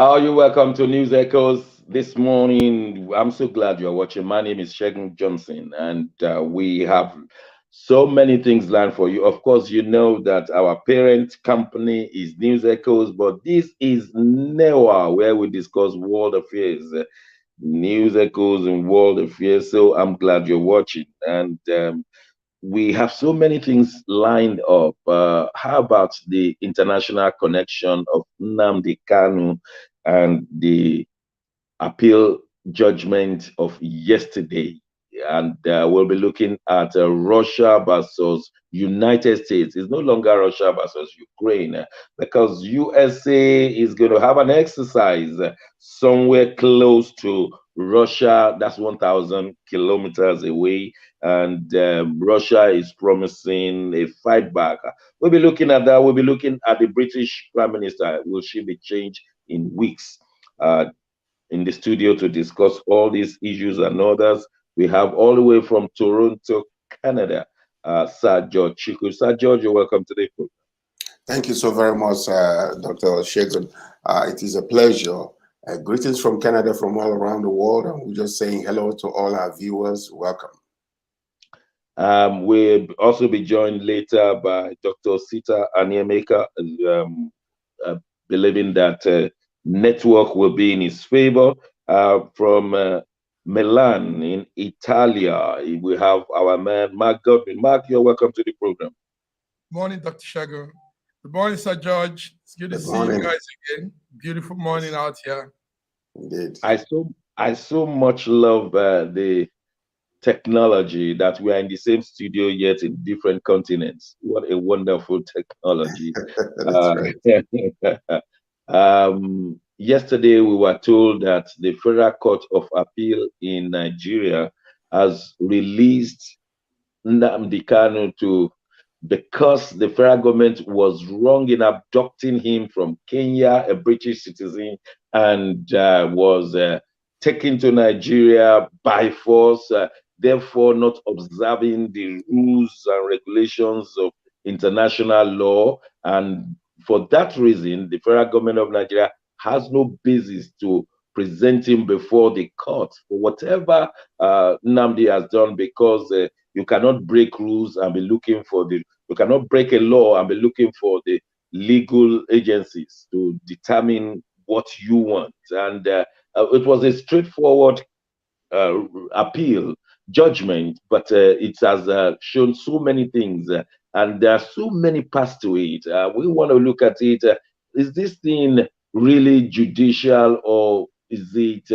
You welcome to News Echoes this morning. I'm so glad you're watching. My name is Shegun Johnson, and we have so many things planned for you. Of course, you know that our parent company is News Echoes, but this is NEWA, where we discuss world affairs, news echoes and world affairs. So I'm glad you're watching. And we have so many things lined up. How about the international connection of Nnamdi Kanu and the appeal judgment of yesterday? And we'll be looking at Russia versus United States. It's no longer Russia versus Ukraine because USA is going to have an exercise somewhere close to Russia. That's 1,000 kilometers away, and Russia is promising a fight back. We'll be looking at that. We'll be looking at the British Prime Minister. Will she be changed in weeks? In the studio to discuss all these issues and others, we have all the way from Toronto, Canada, Sir George Chiku. Sir George, you're welcome to the program. Thank you so very much, Dr. Shegun. It is a pleasure. Greetings from Canada, from all around the world, and we're just saying hello to all our viewers. Welcome. We'll also be joined later by Dr. Sita Aniemeka, believing that network will be in his favor. From Milan in Italia, we have our man, Mark Godwin. Mark, you're welcome to the program. Morning, Dr. Shagun. Good morning, Sir George. It's good to see you guys again. Beautiful morning out here. Indeed. I so much love the technology that we are in the same studio yet in different continents. What a wonderful technology. That's right. Yesterday, we were told that the Federal Court of Appeal in Nigeria has released Nnamdi Kanu because the federal government was wrong in abducting him from Kenya, a British citizen, and was taken to Nigeria by force, therefore not observing the rules and regulations of international law. And for that reason, the federal government of Nigeria has no basis to present him before the court for whatever Nnamdi has done, because you cannot break rules and be looking for you cannot break a law and be looking for the legal agencies to determine what you want. And it was a straightforward appeal judgment, but it has shown so many things, and there are so many parts to it. We want to look at it. Is this thing really judicial, or is it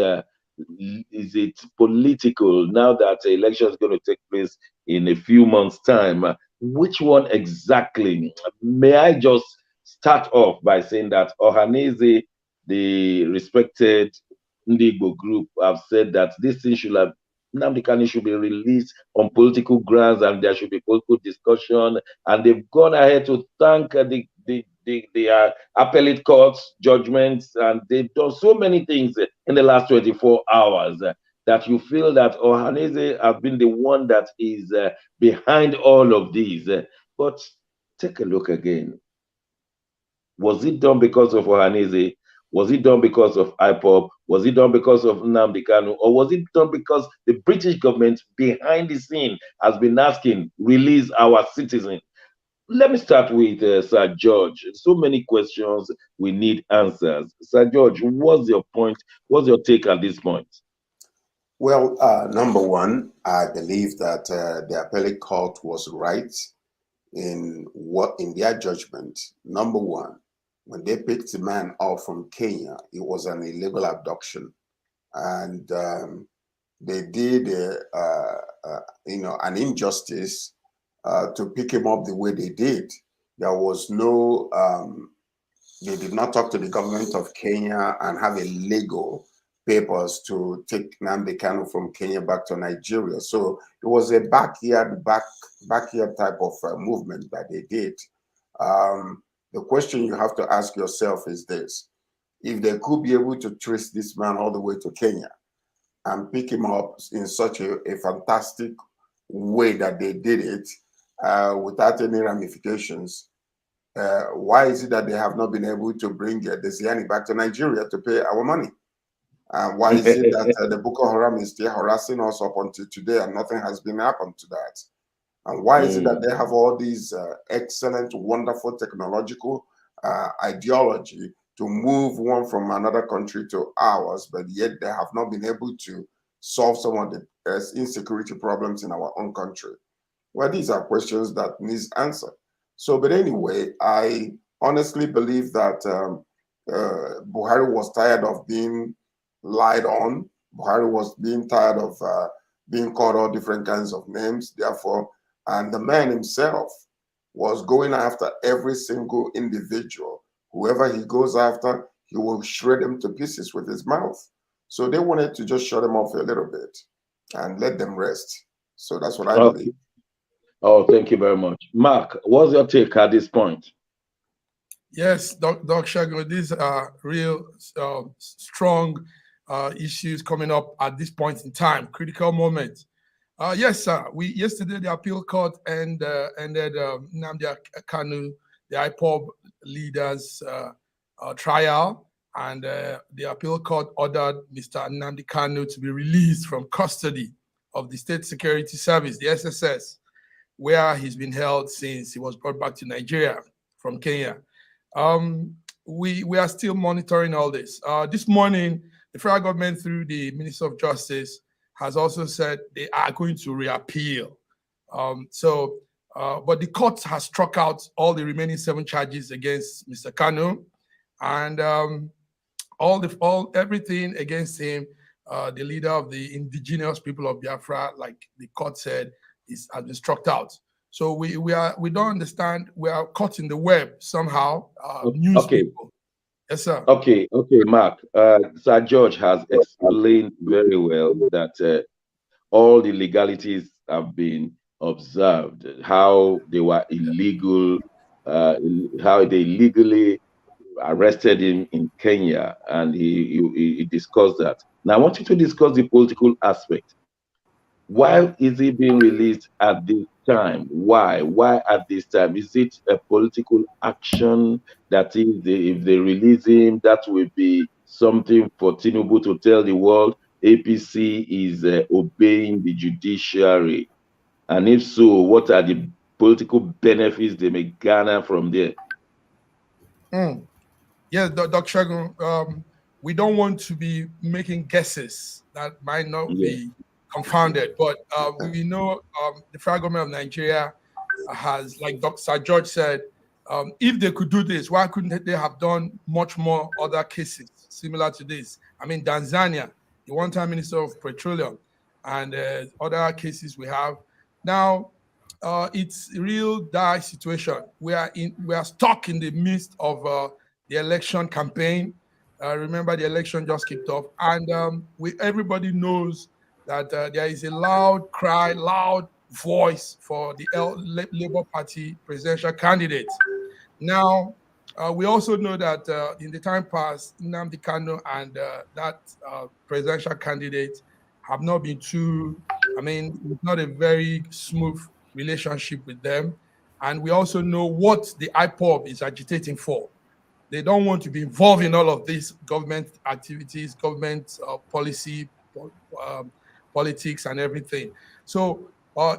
political? Now that the election is going to take place in a few months' time, which one exactly? May I just start off by saying that Ohaneze, the respected Ndigbo group, have said that this thing should have Nnamdi Kanu should be released on political grounds, and there should be political discussion. And they've gone ahead to thank the appellate court's judgments, and they've done so many things in the last 24 hours that you feel that Ohaneze have been the one that is behind all of these. But take a look again. Was it done because of Ohaneze? Was it done because of IPOB? Was it done because of Nnamdi Kanu? Or was it done because the British government behind the scene has been asking, release our citizens? Let me start with Sir George. So many questions, we need answers. Sir George, what's your point? What's your take at this point? Well, number one, I believe that the appellate court was right in their judgment. Number one, when they picked the man up from Kenya, it was an illegal abduction, and they did an injustice to pick him up the way they did. There was no, they did not talk to the government of Kenya and have a legal papers to take Nnamdi Kanu from Kenya back to Nigeria. So it was a backyard type of movement that they did. The question you have to ask yourself is this: if they could be able to trace this man all the way to Kenya and pick him up in such a fantastic way that they did it, without any ramifications, why is it that they have not been able to bring the Ziani back to Nigeria to pay our money? Why is it that the Boko Haram is still harassing us up until today and nothing has been happened to that? And why is it that they have all these excellent, wonderful technological ideology to move one from another country to ours, but yet they have not been able to solve some of the insecurity problems in our own country? Well, these are questions that need answer. So, but anyway, I honestly believe that Buhari was tired of being lied on. Buhari was being tired of being called all different kinds of names. Therefore, and the man himself was going after every single individual. Whoever he goes after, he will shred them to pieces with his mouth. So they wanted to just shut them off a little bit and let them rest. So that's what I believe. Oh, thank you very much. Mark, what's your take at this point? Yes, Doc Shagun, these are real strong issues coming up at this point in time, critical moment. Yes, sir. Yesterday the appeal court ended Nnamdi Kanu, the IPOB leader's trial, and the appeal court ordered Mr. Nnamdi Kanu to be released from custody of the State Security Service, the SSS, where he's been held since he was brought back to Nigeria from Kenya. We are still monitoring all this. This morning, the federal government, through the Minister of Justice, has also said they are going to reappeal. But the court has struck out all the remaining 7 charges against Mr. Kanu, and everything against him, the leader of the indigenous people of Biafra, like the court said, has been struck out. So we don't understand. We are caught in the web somehow. News okay. people. Yes, sir. Okay, Mark. Sir George has explained very well that all the legalities have been observed, how they were illegal, how they illegally arrested him in Kenya, and he discussed that. Now, I want you to discuss the political aspect. Why is he being released at this time? Why? Why at this time? Is it a political action that is, if they release him, that will be something for Tinubu to tell the world APC is obeying the judiciary? And if so, what are the political benefits they may garner from there? Yes, Dr. Shagun, we don't want to be making guesses that might not be confounded, but we know the federal government of Nigeria has, like Dr. George said, if they could do this, why couldn't they have done much more other cases similar to this? I mean, Tanzania, the one-time Minister of Petroleum, and other cases we have. Now, it's a real dire situation. We are stuck in the midst of the election campaign. Remember, the election just kicked off, and everybody knows that there is a loud cry, loud voice for the Labour Party presidential candidate. Now, we also know that in the time past, Nnamdi Kanu and that presidential candidate have not been it's not a very smooth relationship with them. And we also know what the IPOB is agitating for. They don't want to be involved in all of these government activities, government policy, politics and everything. So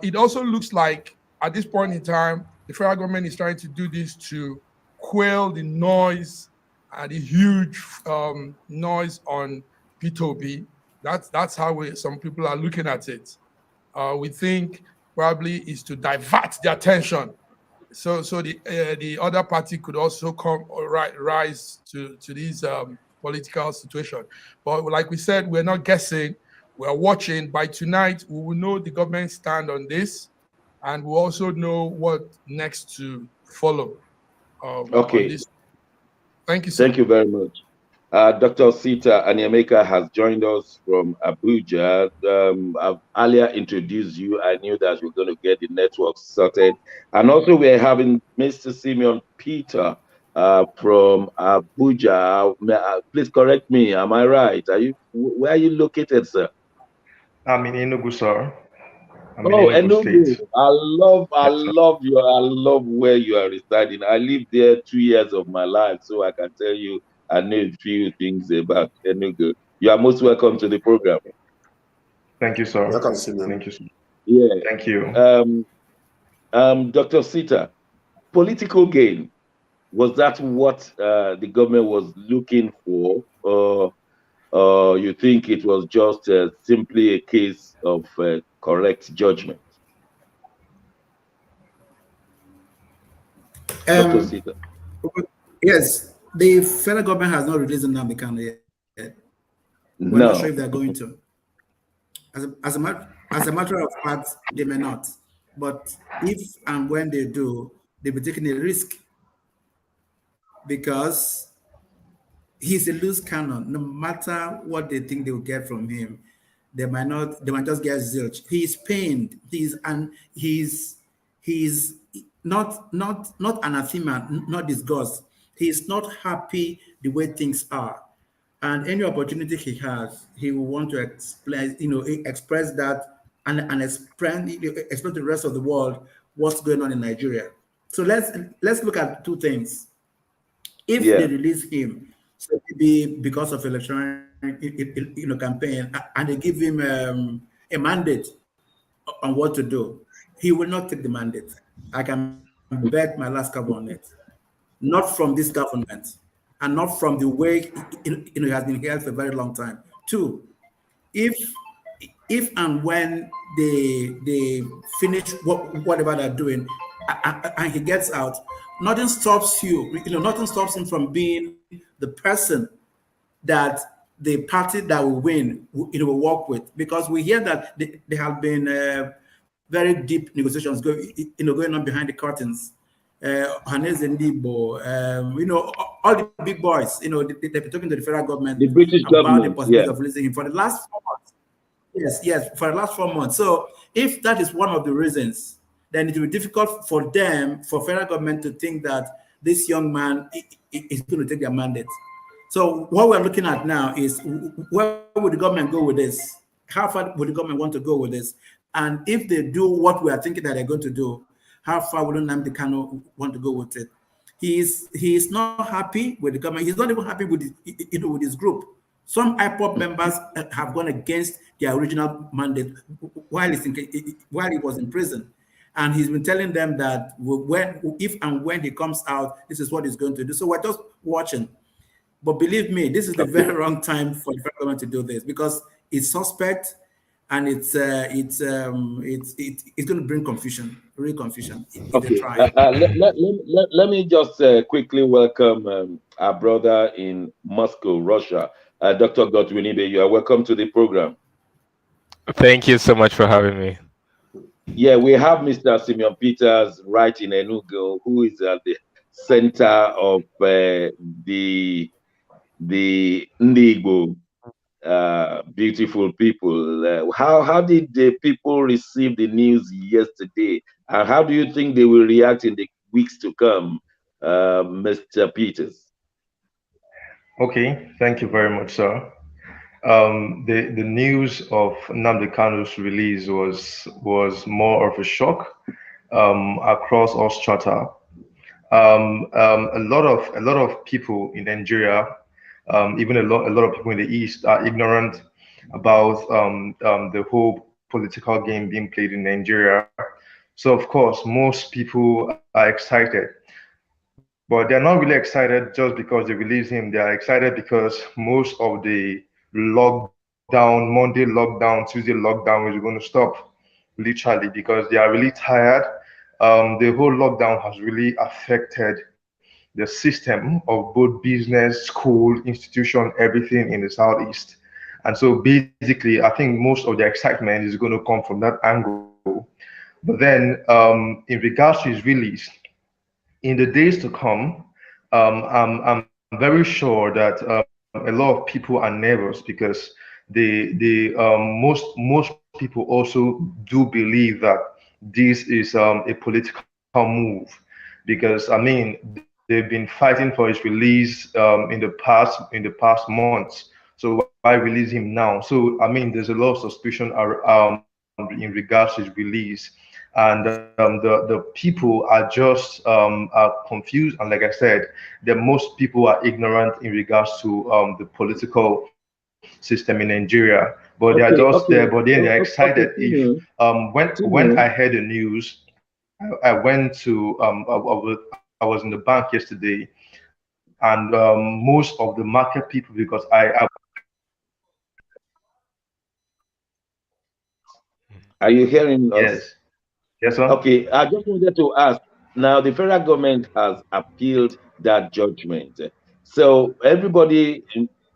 it also looks like at this point in time, the federal government is trying to do this to quell the noise, the huge noise on P2B. That's how some people are looking at it. We think probably is to divert the attention, so the other party could also rise to this political situation. But like we said, we're not guessing. We are watching. By tonight, we will know the government stand on this, and we'll also know what next to follow. Okay. On this. Thank you, sir. Thank you very much. Dr. Sita Anyameka has joined us from Abuja. I've earlier introduced you. I knew that we're going to get the network sorted. And also we're having Mr. Simeon Peter from Abuja. Please correct me. Am I right? Where are you located, sir? I'm in Enugu, sir. I'm in Oh, Enugu Enugu. State. I Yes, sir. love I love where you are residing. I lived there 2 years of my life, so I can tell you I know a few things about Enugu. You are most welcome to the program. Thank you, sir. Welcome, Simeon. Thank you, sir. Yeah. Thank you. Dr. Sita, political gain, was that what the government was looking for, or you think it was just simply a case of correct judgment? Dr. Um, Sita. yes, the federal government has not released Nnamdi Kanu yet. We're not sure if they're No. going to. As a matter of fact, they may not. But if and when they do, they'll be taking a risk because he's a loose cannon. No matter what they think they will get from him, they might not. They might just get zilch. He's pained. He's not anathema, not disgust. He's not happy the way things are, and any opportunity he has, he will want to explain, express that and explain to the rest of the world what's going on in Nigeria. So let's look at two things. If they Yeah. release him, so maybe because of electoral campaign, and they give him a mandate on what to do, he will not take the mandate. I can bet my last cover on it. Not from this government, and not from the way it has been held for a very long time. Two, if and when they finish whatever they're doing, and he gets out, nothing stops nothing stops him from being the person that the party that will win will work with, because we hear that there have been very deep negotiations going on behind the curtains. Hanez Ndibo, all the big boys, they've been talking to the federal government The British about the government, possibility yeah. of releasing him for the last 4 months. Yes, for the last 4 months. So if that is one of the reasons, then it will be difficult for them, for federal government, to think that this young man is going to take their mandate. So what we're looking at now is, where would the government go with this? How far would the government want to go with this? And if they do what we are thinking that they're going to do, how far would Nnamdi Kanu want to go with it? He is not happy with the government. He's not even happy with with his group. Some IPOB members have gone against their original mandate while he was in prison, and he's been telling them that if and when he comes out, this is what he's going to do. So we're just watching. But believe me, this is the very wrong time for the federal government to do this, because it's suspect, and it's going to bring confusion, real confusion, if they Okay. try. Let me just quickly welcome our brother in Moscow, Russia, Dr. Godwinibe. You are welcome to the program. Thank you so much for having me. Yeah, we have Mr. Simeon Peters right in Enugu, who is at the center of the Ndigbo beautiful people. How did the people receive the news yesterday, and how do you think they will react in the weeks to come, Mr. Peters? Okay, thank you very much, sir. The news of Nnamdi Kanu's release was more of a shock across all strata. A lot of people in Nigeria, even a lot of people in the East, are ignorant about the whole political game being played in Nigeria. So of course, most people are excited, but they're not really excited just because they release him. They are excited because most of the lockdown, Monday lockdown, Tuesday lockdown is going to stop, literally, because they are really tired. The whole lockdown has really affected the system of both business, school, institution, everything in the southeast. And so basically, I think most of the excitement is going to come from that angle. But then, in regards to his release, in the days to come, I'm very sure that a lot of people are nervous because most people also do believe that this is a political move, because I mean they've been fighting for his release in the past months. So why release him now? So I mean there's a lot of suspicion in regards to his release, and the people are just are confused. And like I said, that most people are ignorant in regards to the political system in Nigeria. But they are just there. But then they're excited if when I heard the news, I went to I was in the bank yesterday, and most of the market people, because I Are you hearing us? yes, yes sir. Okay, I just wanted to ask. Now, the federal government has appealed that judgment. So everybody,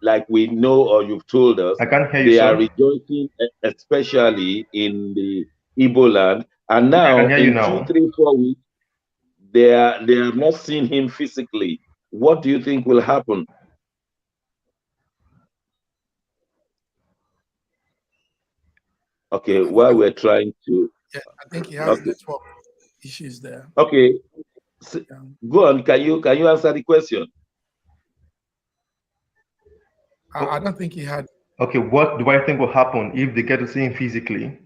like we know or you've told us, I can't hear you, they are sir. rejoicing, especially in the Igbo land. And Yeah, I can now, hear you in two, now. 3, 4 weeks, they have not seen him physically. What do you think will happen? Okay, while we're trying to. Yeah, I think he has Okay, network issues there. okay. Yeah. Go on. Can you answer the question? I don't think he had. Okay, what do I think will happen if they get to see him physically?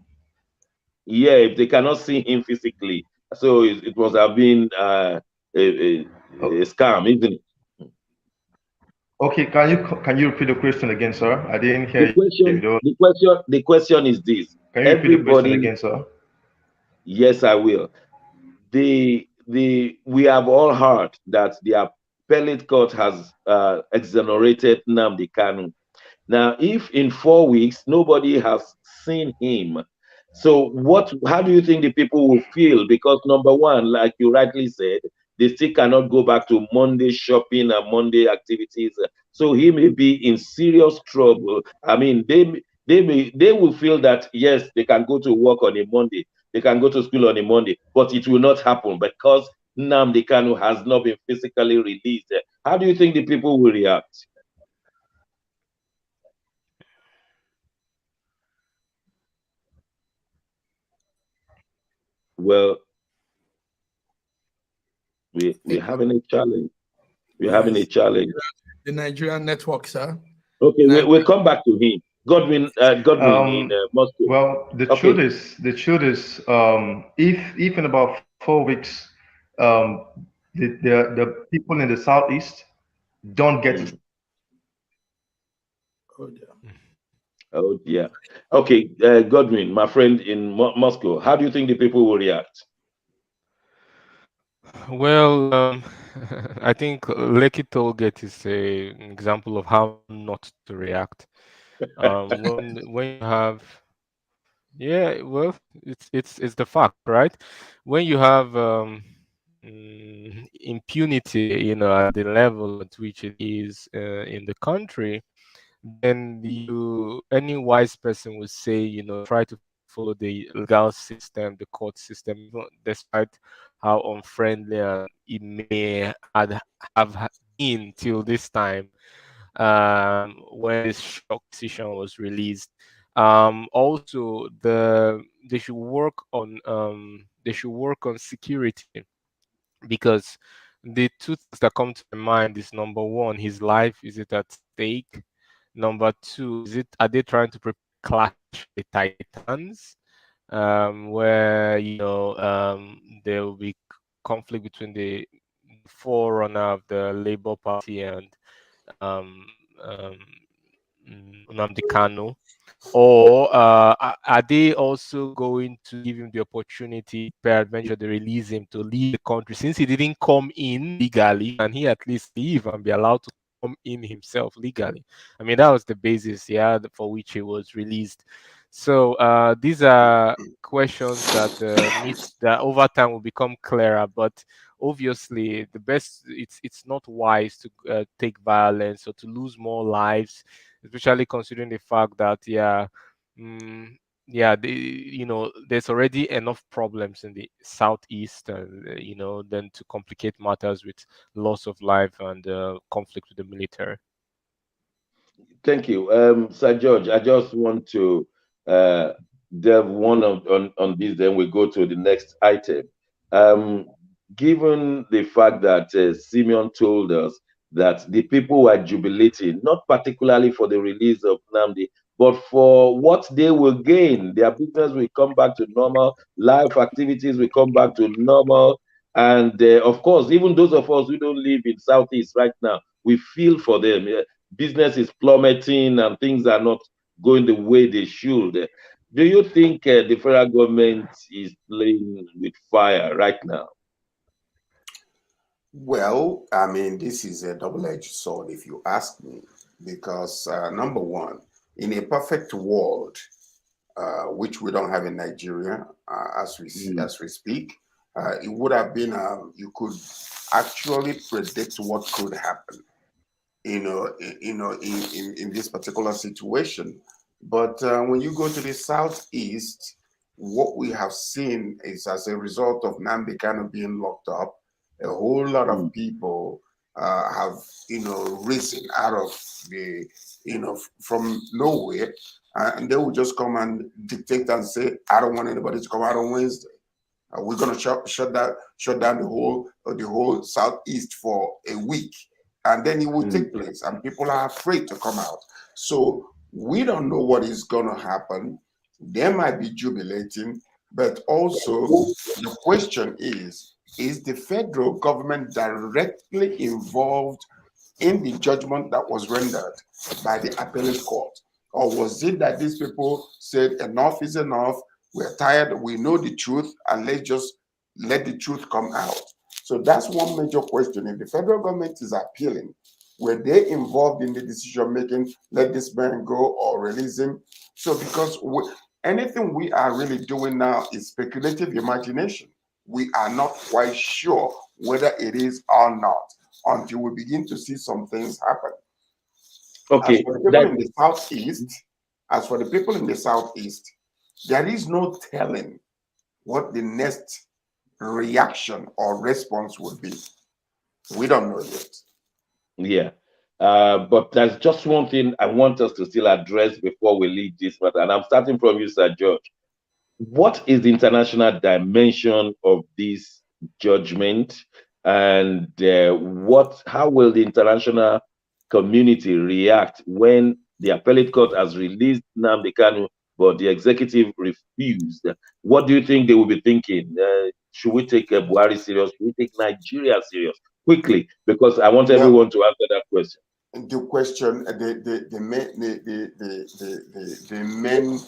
Yeah, if they cannot see him physically, so it must have been a scam, isn't it? Okay, can you repeat the question again, sir? I didn't hear The you. question, the question is this: Can you repeat the question everybody, again, sir? yes, I will. We have all heard that the appellate court has exonerated Nnamdi Kanu. Now, if in 4 weeks nobody has seen him, so how do you think the people will feel? Because number one, like you rightly said, they still cannot go back to Monday shopping and Monday activities. So he may be in serious trouble. I mean, they will feel that yes, they can go to work on a Monday, they can go to school on a Monday, but it will not happen because Nnamdi Kanu has not been physically released. How do you think the people will react? Well, we're having a challenge. We're having a Yes, challenge. the Nigerian network, sir. Okay, Nigeria, we'll come back to him. Godwin in Moscow. Well, the truth Okay. is, if in about 4 weeks, um, the people in the southeast don't get to. Mm. oh dear. Oh, yeah. Okay, Godwin, my friend in Moscow, how do you think the people will react? Well, I think Lekki Tollgate is an example of how not to react. When you have, yeah, well, it's the fact, right? When you have impunity, at the level at which it is in the country, then any wise person would say, try to follow the legal system, the court system, despite how unfriendly it may have been till this time, when this shock decision was released. Also, they should work on security, because the two things that come to my mind is, number one, his life, is it at stake? Number two, are they trying to prepare clash the titans, where there will be conflict between the forerunner of the Labour Party and um, um, Nnamdi Kanu? Or are they also going to give him the opportunity, peradventure they release him, to leave the country, since he didn't come in legally, and he at least leave and be allowed to come in himself legally? I mean, that was the basis, yeah, for which he was released. So these are questions that that over time will become clearer. But obviously, it's not wise to take violence or to lose more lives, especially considering the fact that, mm, there's already enough problems in the southeast, and then to complicate matters with loss of life and conflict with the military. Thank you. Sir George, I just want to uh, delve on this, then we go to the next item. Um, Given the fact that Simeon told us that the people were jubilating, not particularly for the release of Namdi, but for what they will gain, their business will come back to normal, life activities will come back to normal. And of course, even those of us who don't live in Southeast right now, we feel for them. Business is plummeting and things are not going the way they should. Do you think the federal government is playing with fire right now? Well, I mean, this is a double-edged sword, if you ask me, because number one, in a perfect world, which we don't have in Nigeria as we speak, it would have been you could actually predict what could happen, in this particular situation. But when you go to the southeast, what we have seen is, as a result of Nnamdi Kanu being locked up, a whole lot of people have, risen out of the, from nowhere, and they will just come and dictate and say, I don't want anybody to come out on Wednesday. We're going to shut down the whole southeast for a week, and then it will take place, and people are afraid to come out. So we don't know what is going to happen. They might be jubilating, but also the question is the federal government directly involved in the judgment that was rendered by the appellate court? Or was it that these people said enough is enough, we're tired, we know the truth, and let's just let the truth come out? So that's one major question. If the federal government is appealing, were they involved in the decision making, let this man go or release him? So because anything we are really doing now is speculative imagination. We are not quite sure whether it is or not until we begin to see some things happen. Okay. As for the people in the southeast, there is no telling what the next reaction or response would be. We don't know yet. Yeah. But there's just one thing I want us to still address before we leave this matter. And I'm starting from you, Sir George. What is the international dimension of this judgment? And how will the international community react when the appellate court has released Nnamdi Kanu, but the executive refused? What do you think they will be thinking? Should we take Buhari serious? Should we take Nigeria serious? Quickly, because I want everyone to answer that question. The question, the main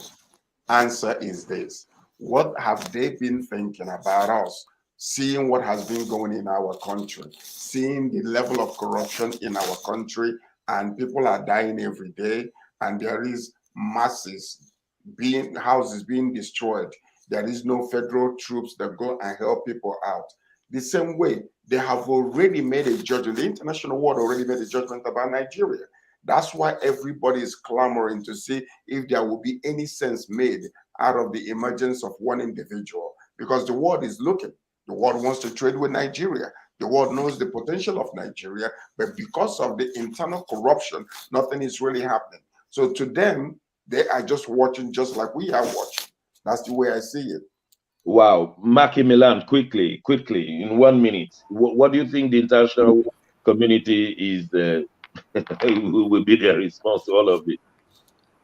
answer is this: what have they been thinking about us? Seeing what has been going in our country, seeing the level of corruption in our country, and people are dying every day, and there is houses being destroyed. There is no federal troops that go and help people out. The same way, they have already made a judgment. The international world already made a judgment about Nigeria. That's why everybody is clamoring to see if there will be any sense made out of the emergence of one individual, because the world is looking. The world wants to trade with Nigeria. The world knows the potential of Nigeria, but because of the internal corruption, nothing is really happening. So to them, they are just watching just like we are watching. That's the way I see it. Wow. Maki Milan, quickly, in 1 minute. What do you think the international community is, will be their response to all of it?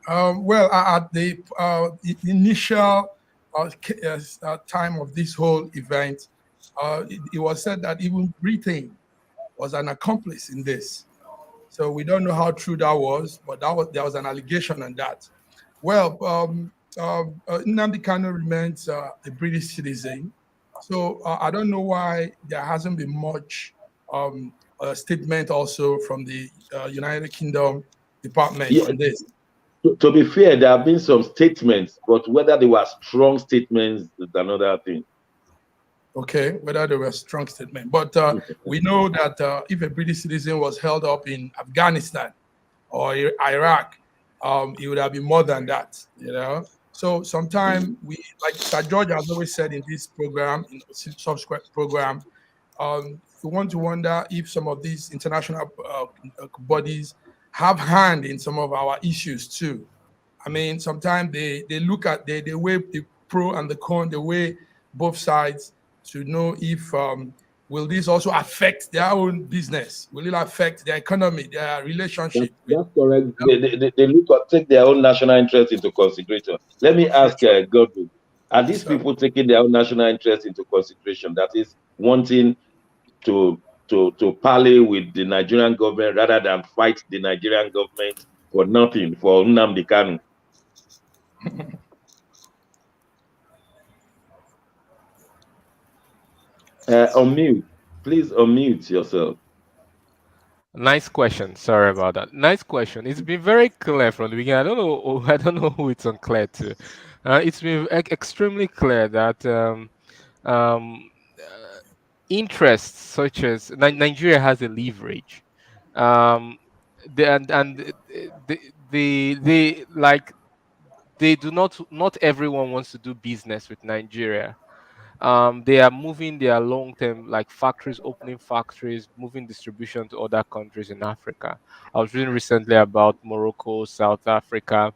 Well, at the initial time of this whole event, it was said that even Britain was an accomplice in this. So we don't know how true that was, but there was an allegation on that. Well, Nnamdi Kanu remains a British citizen. So I don't know why there hasn't been much statement also from the United Kingdom Department on this. To be fair, there have been some statements, but whether they were strong statements is another thing. Okay, whether they were strong statements. But we know that if a British citizen was held up in Afghanistan or Iraq, it would have been more than that, So sometimes like Sir George has always said in this program, in subsequent program, we want to wonder if some of these international bodies have hand in some of our issues too. I mean, sometimes they look at, they weigh the pro and the con, they weigh both sides to know if will this also affect their own business? Will it affect their economy, their relationship? That's correct. They look at, take their own national interest into consideration. Let me ask Godwin, are these people taking their own national interest into consideration? That is wanting to parley with the Nigerian government rather than fight the Nigerian government for nothing, for Nnamdi Kanu. Unmute. Please unmute yourself. Nice question. Sorry about that. Nice question. It's been very clear from the beginning. I don't know. I don't know who it's unclear to. It's been extremely clear that um, interests such as Nigeria has a leverage. Um, and they like they do not everyone wants to do business with Nigeria. They are moving their long-term like factories, opening factories, moving distribution to other countries in Africa. I was reading recently about Morocco, South Africa,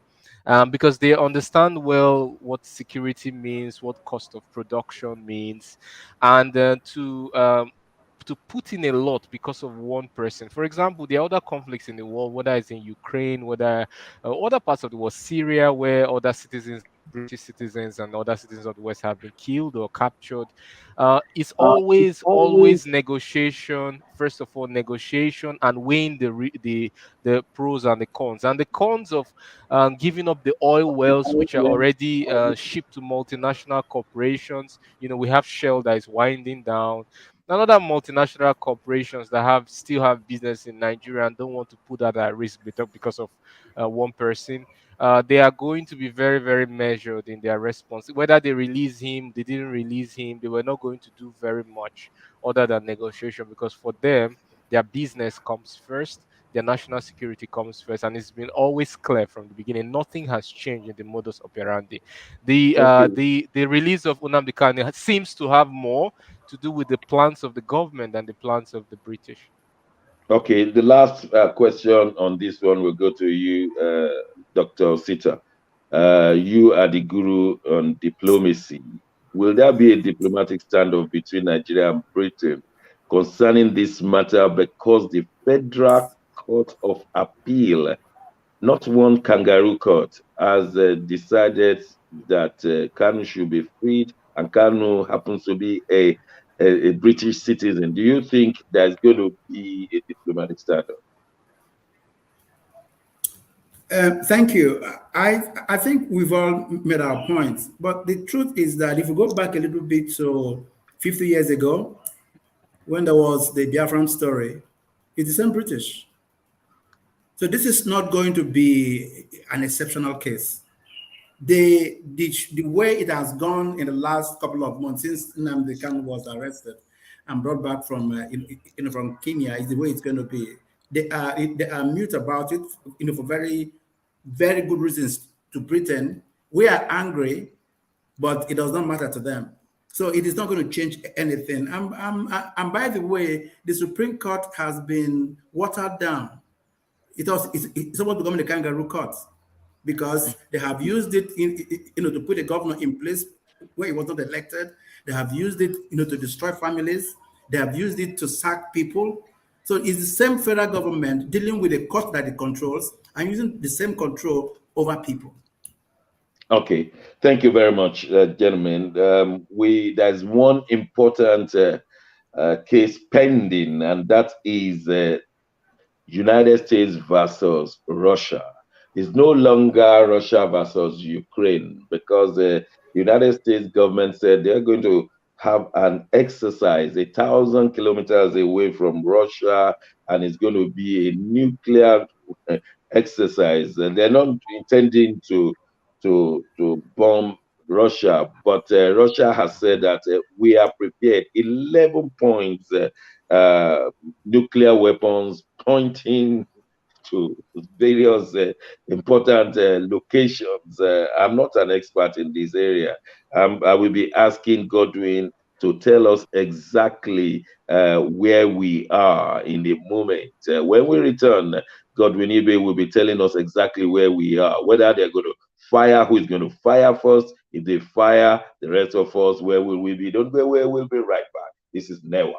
because they understand well what security means, what cost of production means, and to put in a lot because of one person. For example, there are other conflicts in the world, whether it's in Ukraine, whether other parts of the world, Syria, where other citizens, British citizens, and other citizens of the West have been killed or captured. It's always negotiation. First of all, negotiation and weighing the pros and the cons. And the cons of giving up the oil wells, which are already shipped to multinational corporations. You know, we have Shell that is winding down, and other multinational corporations that still have business in Nigeria and don't want to put that at risk because of one person. They are going to be very, very measured in their response. Whether they release him, they didn't release him, they were not going to do very much other than negotiation, because for them, their business comes first, their national security comes first, and it's been always clear from the beginning. Nothing has changed in the modus operandi. The release of Nnamdi Kanu seems to have more to do with the plans of the government than the plans of the British. Okay, the last question on this one will go to you, Dr. Sita. You are the guru on diplomacy. Will there be a diplomatic standoff between Nigeria and Britain concerning this matter, because the Federal Court of Appeal, not one kangaroo court, has decided that Kanu should be freed, and Kanu happens to be a British citizen? Do you think there's going to be a diplomatic standoff? Thank you. I think we've all made our points, but the truth is that if we go back a little bit to 50 years ago, when there was the Biafran story, it's the same British. So this is not going to be an exceptional case. The way it has gone in the last couple of months since Nnamdi Kanu was arrested and brought back from from Kenya is the way it's going to be. They are mute about it, for very, very good reasons to Britain. We are angry, but it does not matter to them. So it is not going to change anything. And by the way, the Supreme Court has been watered down. It's about becoming the kangaroo court, because they have used it to put a governor in place where he was not elected. They have used it to destroy families. They have used it to sack people. So it's the same federal government dealing with a court that it controls and using the same control over people. Okay, thank you very much, gentlemen. There's one important case pending, and that is United States versus Russia. It's no longer Russia versus Ukraine, because the United States government said they're going to have an exercise 1,000 kilometers away from Russia, and it's going to be a nuclear exercise. And they're not intending to bomb Russia, but Russia has said that we are prepared. 11 points, nuclear weapons pointing to various important locations. I'm not an expert in this area. I will be asking Godwin to tell us exactly where we are in the moment. When we return, Godwin Ibe will be telling us exactly where we are, whether they're going to fire, who is going to fire first. If they fire, the rest of us, where will we be? Don't go away, we'll be right back. This is Newa.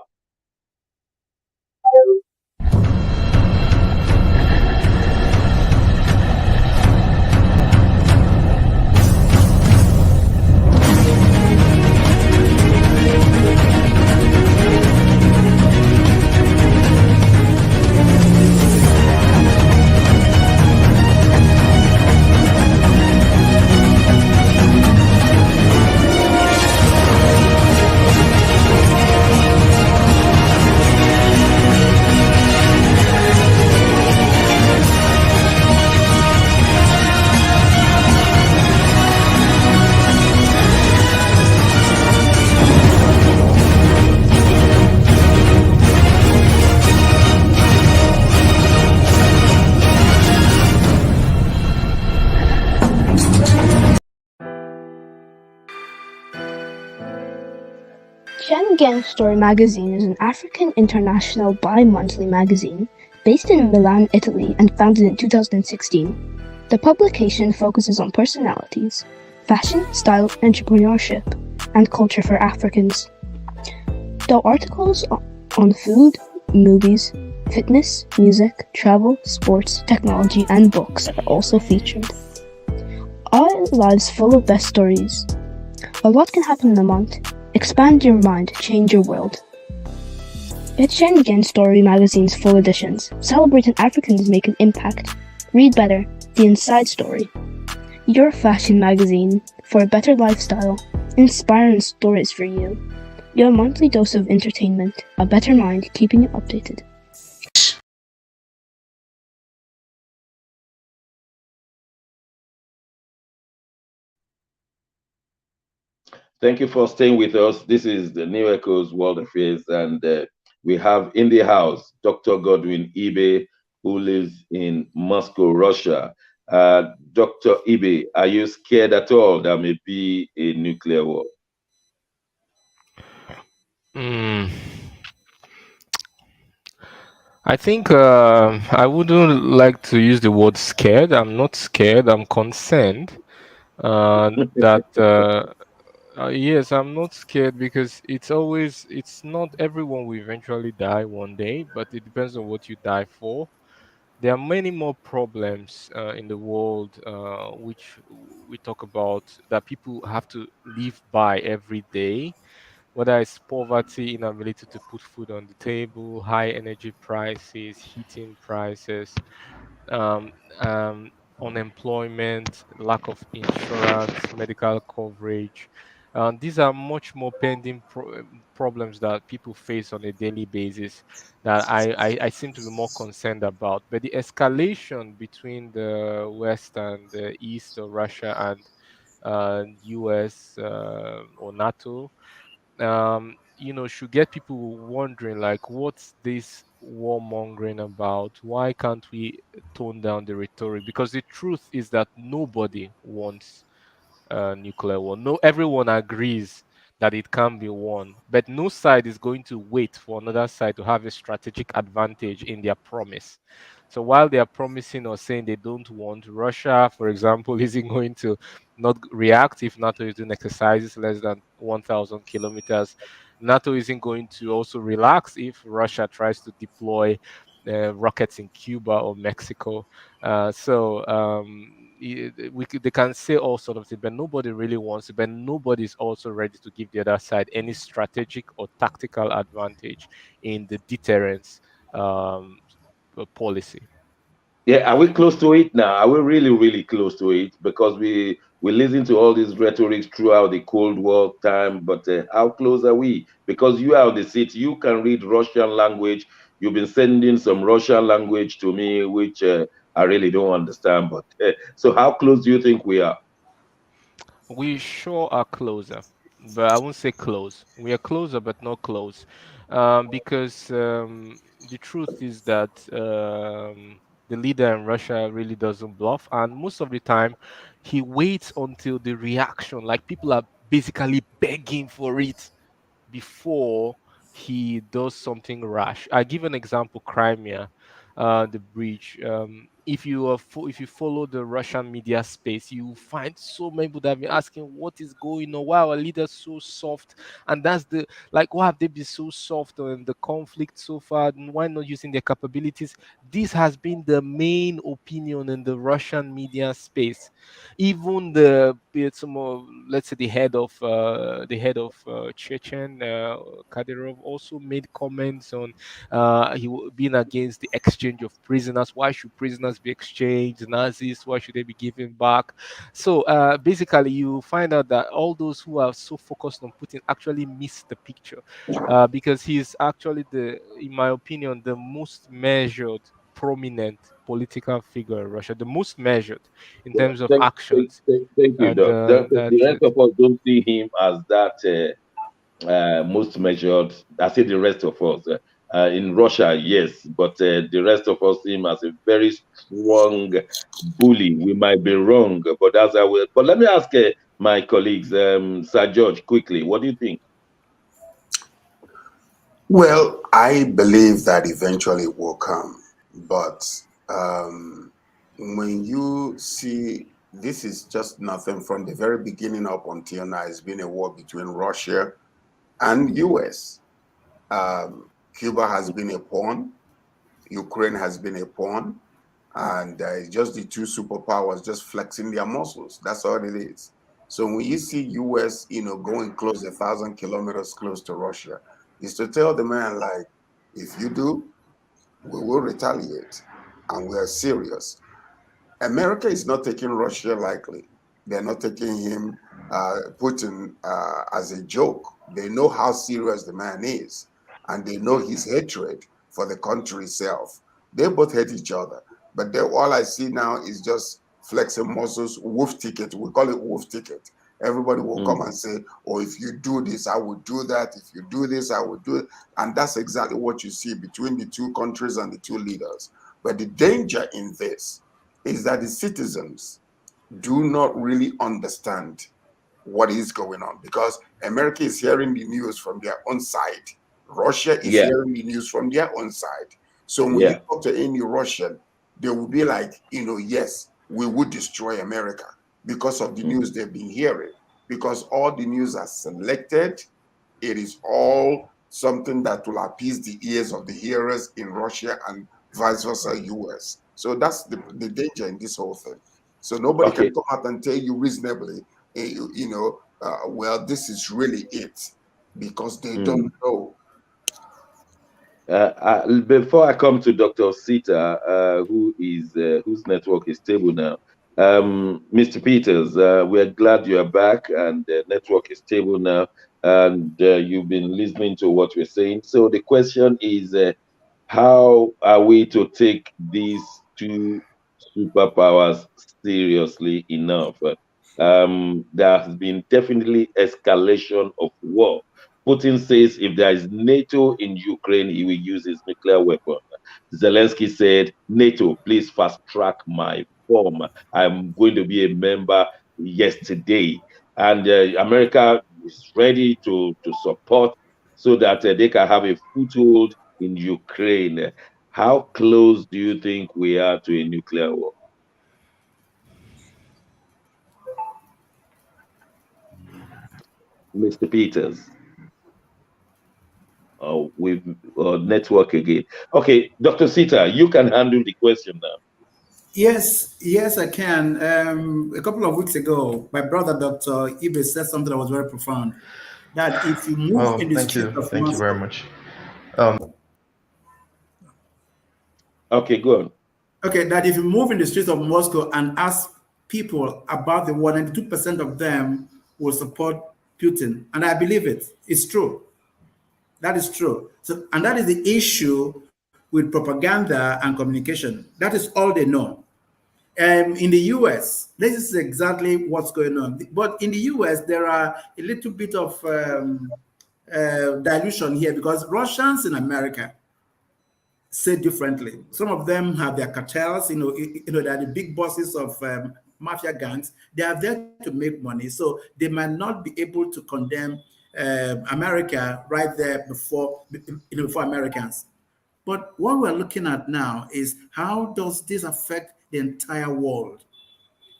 Schengen Story magazine is an African international bi-monthly magazine based in Milan, Italy, and founded in 2016. The publication focuses on personalities, fashion, style, entrepreneurship, and culture for Africans. Though articles on food, movies, fitness, music, travel, sports, technology, and books are also featured. Our lives full of best stories. A lot can happen in a month. Expand your mind, change your world. Get Schengen Story magazine's full editions. Celebrating Africans make an impact. Read better. The Inside Story. Your fashion magazine for a better lifestyle. Inspiring stories for you. Your monthly dose of entertainment. A better mind, keeping you updated. Thank you for staying with us. This is the New Echoes World Affairs, and we have in the house Dr. Godwin Ibe, who lives in Moscow, Russia. Dr. Ibe, are you scared at all there may be a nuclear war? Mm, I think I wouldn't like to use the word scared. I'm not scared. I'm concerned that yes, I'm not scared because it's not everyone will eventually die one day, but it depends on what you die for. There are many more problems in the world which we talk about that people have to live by every day, whether it's poverty, inability to put food on the table, high energy prices, heating prices, um, um, unemployment, lack of insurance, medical coverage. These are much more pending problems that people face on a daily basis that I seem to be more concerned about. But the escalation between the West and the East, or Russia and US or NATO, should get people wondering, like, what's this warmongering about? Why can't we tone down the rhetoric? Because the truth is that nobody wants nuclear war. No, everyone agrees that it can be won, but no side is going to wait for another side to have a strategic advantage in their promise. So while they are promising or saying they don't want, Russia, for example, isn't going to not react if NATO is doing exercises less than 1,000 kilometers. NATO isn't going to also relax if Russia tries to deploy rockets in Cuba or Mexico. They can say all sort of things, but nobody really wants it. But nobody is also ready to give the other side any strategic or tactical advantage in the deterrence policy. Yeah, are we close to it now? Are we really, really close to it? Because we listen to all these rhetorics throughout the Cold War time, but how close are we? Because you are on the seat, you can read Russian language. You've been sending some Russian language to me, which I really don't understand. But so, how close do you think we are? We sure are closer, but I won't say close. We are closer, but not close, because the truth is that the leader in Russia really doesn't bluff, and most of the time, he waits until the reaction, like people are basically begging for it before he does something rash. I give an example: Crimea, the bridge. If you follow the Russian media space, you find so many people that have been asking what is going on. Why are our leaders so soft? And that's the like, why have they been so soft on the conflict so far? And why not using their capabilities? This has been the main opinion in the Russian media space. Even some of, let's say, the head of Chechen, Kadyrov, also made comments on being against the exchange of prisoners. Why should prisoners be exchanged? Nazis, why should they be given back? So basically, you find out that all those who are so focused on Putin actually miss the picture, because he's actually in my opinion, the most measured, prominent political figure in Russia, the most measured in Yeah, terms of actions, thank you, and Doc. The that's rest it. of us don't see him as that. Most measured. I say the rest of us. In Russia, yes, but the rest of us see him as a very strong bully. We might be wrong, but that's how we. But let me ask my colleagues, Sir George, quickly, what do you think? Well, I believe that eventually it will come, but when you see this is just nothing from the very beginning up until now, it's been a war between Russia and US. Cuba has been a pawn, Ukraine has been a pawn, and it's just the two superpowers just flexing their muscles. That's all it is. So when you see US, going close 1,000 kilometers close to Russia, is to tell the man, like, if you do, we will retaliate, and we are serious. America is not taking Russia lightly. They're not taking him, Putin, as a joke. They know how serious the man is, and they know his hatred for the country itself. They both hate each other. But all I see now is just flexing muscles, wolf ticket. We call it wolf ticket. Everybody will come and say, oh, if you do this, I will do that. If you do this, I will do it. And that's exactly what you see between the two countries and the two leaders. But the danger in this is that the citizens do not really understand what is going on, because America is hearing the news from their own side. Russia is hearing the news from their own side. So when you talk to any Russian, they will be like, yes, we would destroy America because of the news they've been hearing, because all the news are selected. It is all something that will appease the ears of the hearers in Russia and vice versa, US. So that's the danger in this whole thing. So nobody can come out and tell you reasonably, well, this is really it, because they don't know. Before I come to Dr. Sita, whose network is stable now, Mr. Peters, we're glad you are back and the network is stable now, and you've been listening to what we're saying. So the question is, how are we to take these two superpowers seriously enough? There has been definitely escalation of war. Putin says if there is NATO in Ukraine, he will use his nuclear weapon. Zelensky said, NATO, please fast track my form. I'm going to be a member yesterday. And America is ready to support so that they can have a foothold in Ukraine. How close do you think we are to a nuclear war? Mr. Peters. Oh, with network again. Okay, Dr. Sita, you can handle the question now. Yes, I can. A couple of weeks ago, my brother, Dr. Ibe, said something that was very profound. That if you move in the street of thank you very much. Okay, go on. Okay, that if you move in the streets of Moscow and ask people about the war, 92% of them will support Putin. And I believe it. It's true. That is true. So, and that is the issue with propaganda and communication. That is all they know. In the US, this is exactly what's going on. But in the US, there are a little bit of dilution here, because Russians in America say differently. Some of them have their cartels, they're the big bosses of mafia gangs. They are there to make money. So they might not be able to condemn America right there before Americans. But what we're looking at now is, how does this affect the entire world?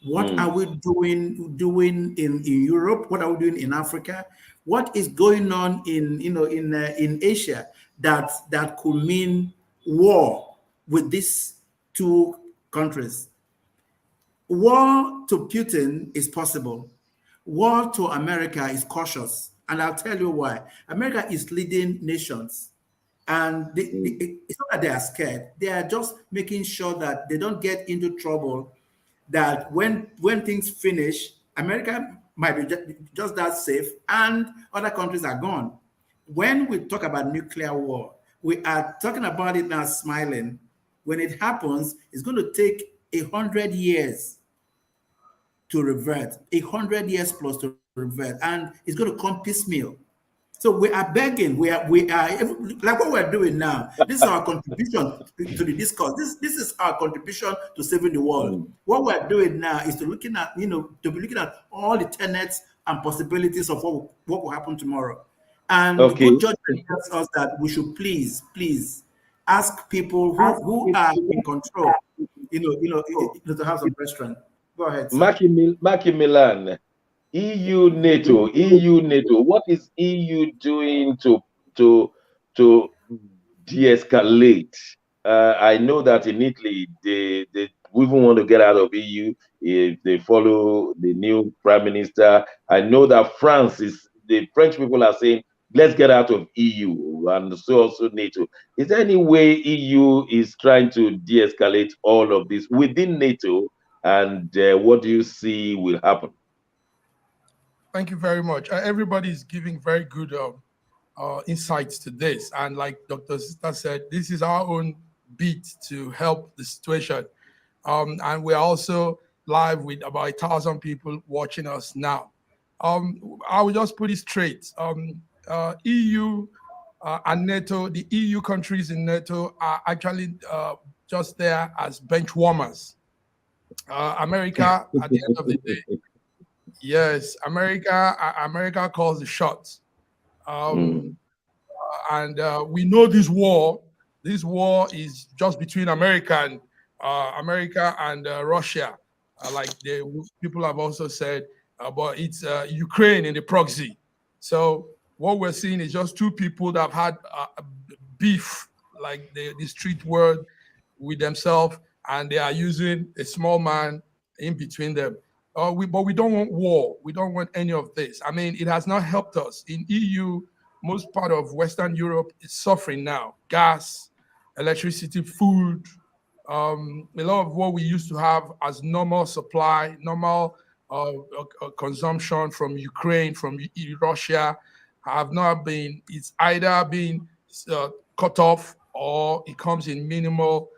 What are we doing in Europe? What are we doing in Africa? What is going on in Asia that could mean war with these two countries? War to Putin is possible. War to America is cautious. And I'll tell you why. America is leading nations. And it's not that they are scared. They are just making sure that they don't get into trouble, that when things finish, America might be just that safe and other countries are gone. When we talk about nuclear war, we are talking about it now smiling. When it happens, it's going to take 100 years to revert, 100 years plus to revert, and it's going to come piecemeal. So we are begging, we are like what we're doing now. This is our contribution to the discourse. This is our contribution to saving the world. What we're doing now is to be looking at all the tenets and possibilities of what will happen tomorrow. And Okay. good judgment tells us that we should please ask people who are in control, to have some restaurant. Go ahead, sir. Macmillan, EU, NATO, EU, NATO. What is EU doing to to de-escalate? I know that in Italy they even want to get out of EU if they follow the new prime minister. I know that the French people are saying let's get out of EU, and so also NATO. Is there any way EU is trying to de-escalate all of this within NATO? And what do you see will happen? Thank you very much. Everybody is giving very good insights to this. And like Dr. Sister said, this is our own beat to help the situation. And we're also live with about 1,000 people watching us now. I will just put it straight. EU and NATO, the EU countries in NATO are actually just there as bench warmers. America, at the end of the day, yes, America calls the shots. And we know this war. This war is just between America and Russia, like people have also said. But it's Ukraine in the proxy. So what we're seeing is just two people that have had beef, like the street word, with themselves, and they are using a small man in between them. But we don't want war. We don't want any of this. I mean, it has not helped us. In EU, most part of Western Europe is suffering now. Gas, electricity, food, a lot of what we used to have as normal supply, normal consumption from Ukraine, from Russia, have not been, it's either been cut off or it comes in minimal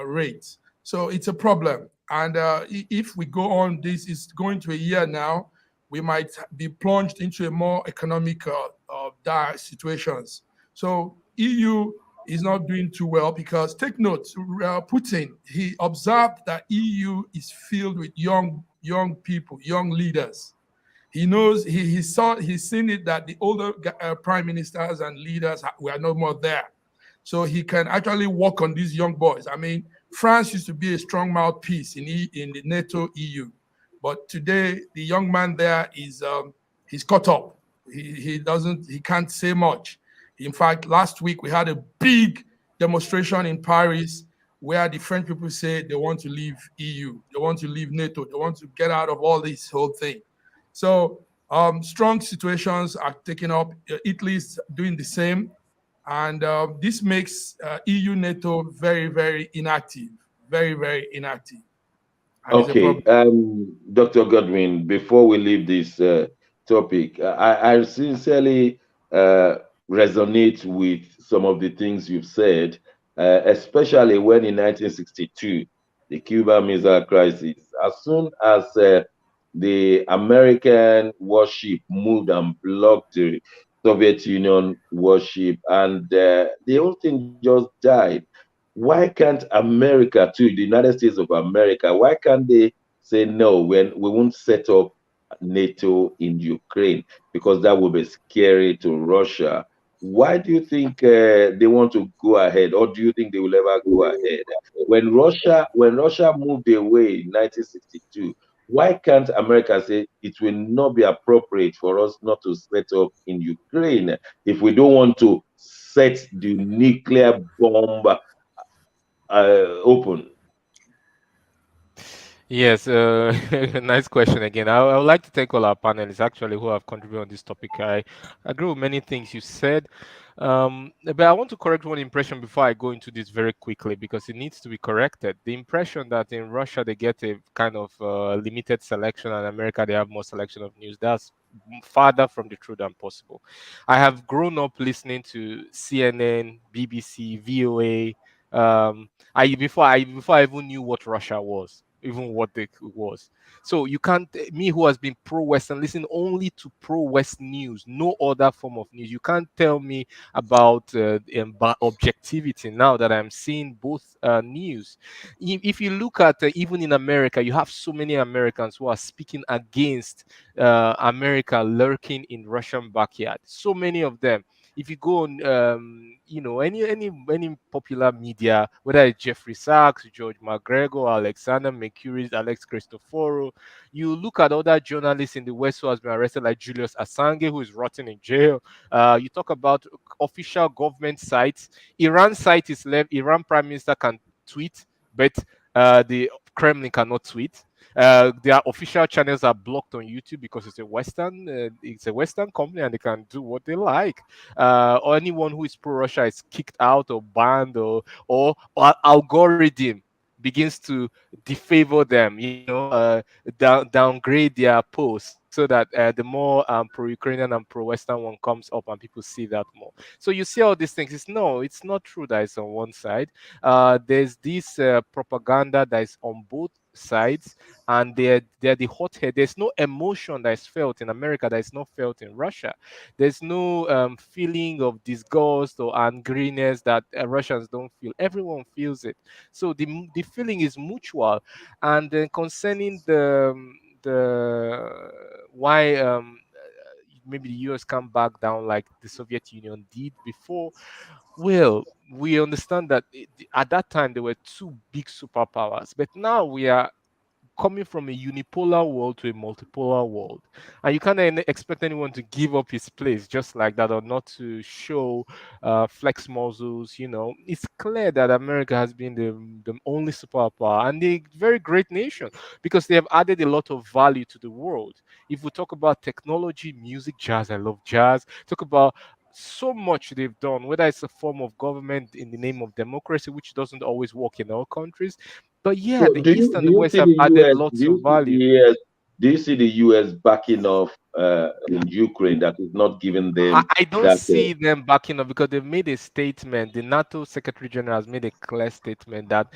rates. So it's a problem. And if we go on, this is going to a year now, we might be plunged into a more economic dire situations. So EU is not doing too well because, take note, Putin, he observed that EU is filled with young people, young leaders. He knows, he's seen it that the older prime ministers and leaders were no more there. So he can actually work on these young boys. I mean, France used to be a strong mouthpiece in the NATO EU, but today the young man there is he's caught up. He can't say much. In fact, last week we had a big demonstration in Paris where the French people say they want to leave EU, they want to leave NATO, they want to get out of all this whole thing. So strong situations are taken up. Italy's doing the same. And this makes EU NATO very, very inactive, very, very inactive. And okay, Dr. Godwin, before we leave this topic, I sincerely resonate with some of the things you've said, especially when in 1962, the Cuban Missile Crisis, as soon as the American warship moved and blocked the Soviet Union warship, and the whole thing just died. Why can't America, too, the United States of America, why can't they say no when we won't set up NATO in Ukraine? Because that would be scary to Russia. Why do you think they want to go ahead, or do you think they will ever go ahead? When Russia moved away in 1962, why can't America say it will not be appropriate for us not to set up in Ukraine if we don't want to set the nuclear bomb open? Yes, nice question again. I would like to thank all our panelists actually who have contributed on this topic. I agree with many things you said, but I want to correct one impression before I go into this very quickly because it needs to be corrected. The impression that in Russia they get a kind of limited selection and America they have more selection of news, that's farther from the truth than possible. I have grown up listening to CNN, BBC, VOA. Before I even knew what Russia was. even what it was. So you can't, me who has been pro-Western, listen only to pro-West news, no other form of news. You can't tell me about objectivity now that I'm seeing both news. If you look at even in America, you have so many Americans who are speaking against America lurking in Russian backyard. So many of them. If you go on, any popular media, whether it's Jeffrey Sachs, George McGregor, Alexander Mercury, Alex Cristoforo, you look at other journalists in the West who has been arrested, like Julius Assange, who is rotting in jail. You talk about official government sites. Iran site is left. Iran Prime Minister can tweet, but the Kremlin cannot tweet. Their official channels are blocked on YouTube because it's a Western company and they can do what they like. Or anyone who is pro-Russia is kicked out or banned, or algorithm begins to defavor them, downgrade their posts so that the more pro-Ukrainian and pro-Western one comes up and people see that more. So you see all these things. It's not true that it's on one side. There's this propaganda that is on both sides, and they're the hothead. There's no emotion that is felt in America that is not felt in Russia. There's no feeling of disgust or angriness that Russians don't feel. Everyone feels it. So the feeling is mutual. And then concerning the why maybe the US can't back down like the Soviet Union did before. Well, we understand that at that time there were two big superpowers, but now we are coming from a unipolar world to a multipolar world, and you can't expect anyone to give up his place just like that, or not to show flex muscles. It's clear that America has been the only superpower and a very great nation, because they have added a lot of value to the world. If we talk about technology, music, jazz, I love jazz. Talk about so much they've done, whether it's a form of government in the name of democracy, which doesn't always work in all countries. But yeah, So the do East you and do the you West see have the added US? Do lots you of see the value. US? Do you see the US backing off in Ukraine, that is not giving I, them I don't that? see them backing up because they've made a statement. The NATO Secretary General has made a clear statement that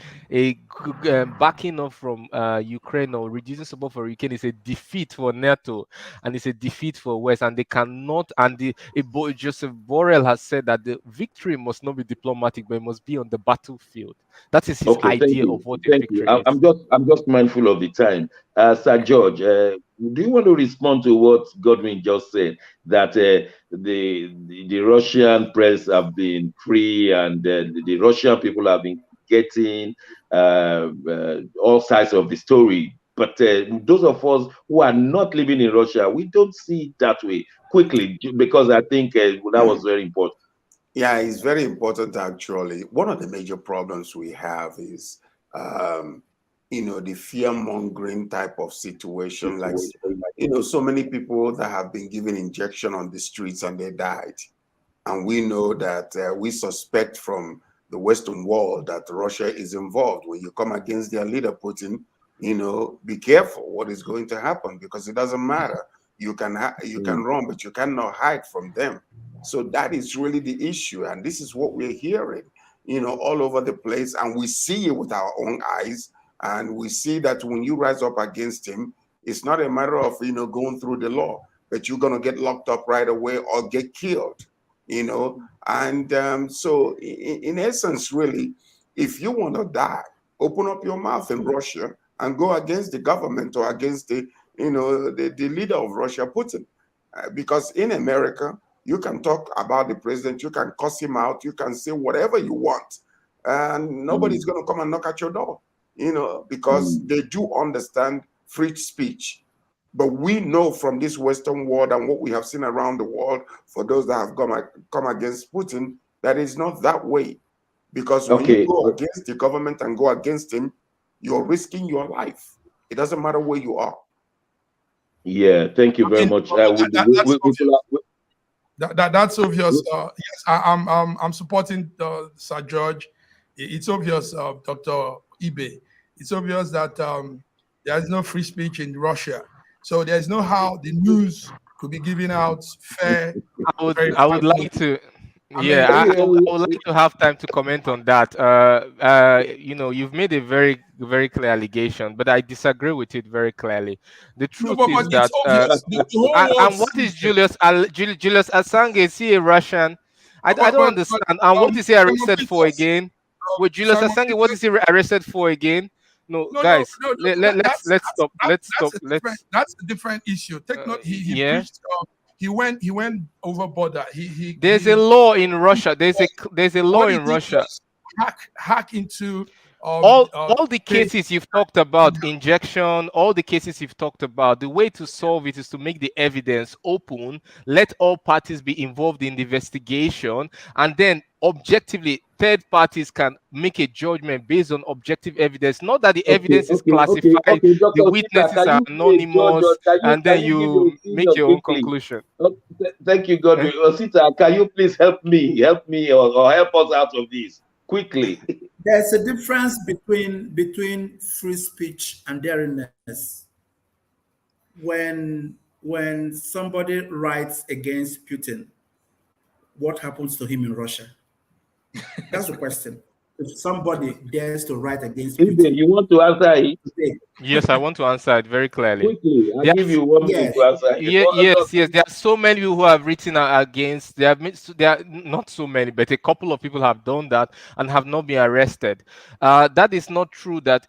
backing up from Ukraine or reducing support for Ukraine is a defeat for NATO and it's a defeat for West, and they cannot. And Joseph Borrell has said that the victory must not be diplomatic, but it must be on the battlefield. That is his Okay, thank idea you, of what a thank you. victory is. I'm just mindful of the time. Sir George, do you want to respond to what Godwin just said, that the Russian press have been free, and the Russian people have been getting all sides of the story, but those of us who are not living in Russia, we don't see it that way. Quickly, because I think that was very important. Yeah, it's very important actually. One of the major problems we have is, the fear mongering type of situation. Like, so many people that have been given injection on the streets and they died. And we know that we suspect from the Western world that Russia is involved. When you come against their leader, Putin, be careful what is going to happen, because it doesn't matter. You can run, but you cannot hide from them. So that is really the issue. And this is what we're hearing, all over the place. And we see it with our own eyes. And we see that when you rise up against him, it's not a matter of, going through the law, but you're going to get locked up right away or get killed, And so in essence, really, if you want to die, open up your mouth in Russia and go against the government or against the leader of Russia, Putin. Because in America, you can talk about the president, you can cuss him out, you can say whatever you want, and nobody's going to come and knock at your door, because they do understand free speech. But we know from this Western world and what we have seen around the world, for those that have come against Putin, that is not that way. Because when you go against the government and go against him, you're risking your life. It doesn't matter where you are. Yeah, thank you very much. That's obvious. Yes, I'm supporting Sir George. It's obvious, Dr. Ibe. It's obvious that there is no free speech in Russia. So there's no how the news could be given out fair. I would like to I mean, Yeah, Okay, I would like to have time to comment on that. You've made a very, very clear allegation, but I disagree with it very clearly. The No, truth but is it's that, obvious. The whole world and what sees is it. Julius Assange? Is he a Russian? I don't But understand. And what is he Simon arrested for Peters, again? With Julius Simon Assange, what Peters. is he arrested for again? No, No, no, guys, no, no. let's stop. Let's stop. That's a different issue. He Yeah. preached. He went over border. There's a law in Russia. There's a law What he in did Russia. was hack into All the page. cases you've talked about, injection, all the cases you've talked about, the way to solve it is to make the evidence open, let all parties be involved in the investigation, and then objectively third parties can make a judgment based on objective evidence, not that the evidence is classified, the Dr. Osita, witnesses can are you please judge anonymous, us? Can you and then give your you make opinion your own quickly? conclusion. Thank you, Eh? Godwin. Osita, can you please help me, or help us out of this quickly? there's a difference between free speech and daringness. When somebody writes against Putin, what happens to him in Russia? That's the question. If somebody dares to write against Eden, Putin you want to answer it today, Yes, I want to answer it very clearly. quickly? I'll give Yes, you 1 minute yes, to answer it. yes. There are so many people who have written against. There are not so many, but a couple of people have done that and have not been arrested. That is not true. That's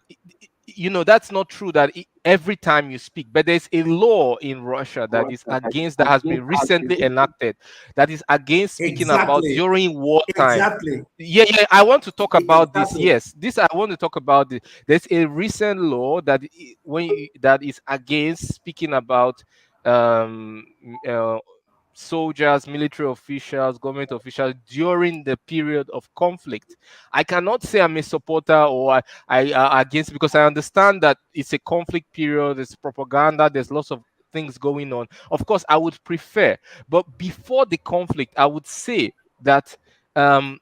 not true that every time you speak, but there's a law in Russia that is against, that has been recently enacted, that is against speaking about exactly, during wartime. exactly, Yeah, I want to talk about this. exactly. Yes, this I want to talk about. There's a recent law that is against speaking about um uh, soldiers, military officials, government officials during the period of conflict. I cannot say I'm a supporter or I against, because I understand that it's a conflict period, there's propaganda, there's lots of things going on. Of course, I would prefer, but before the conflict, I would say that um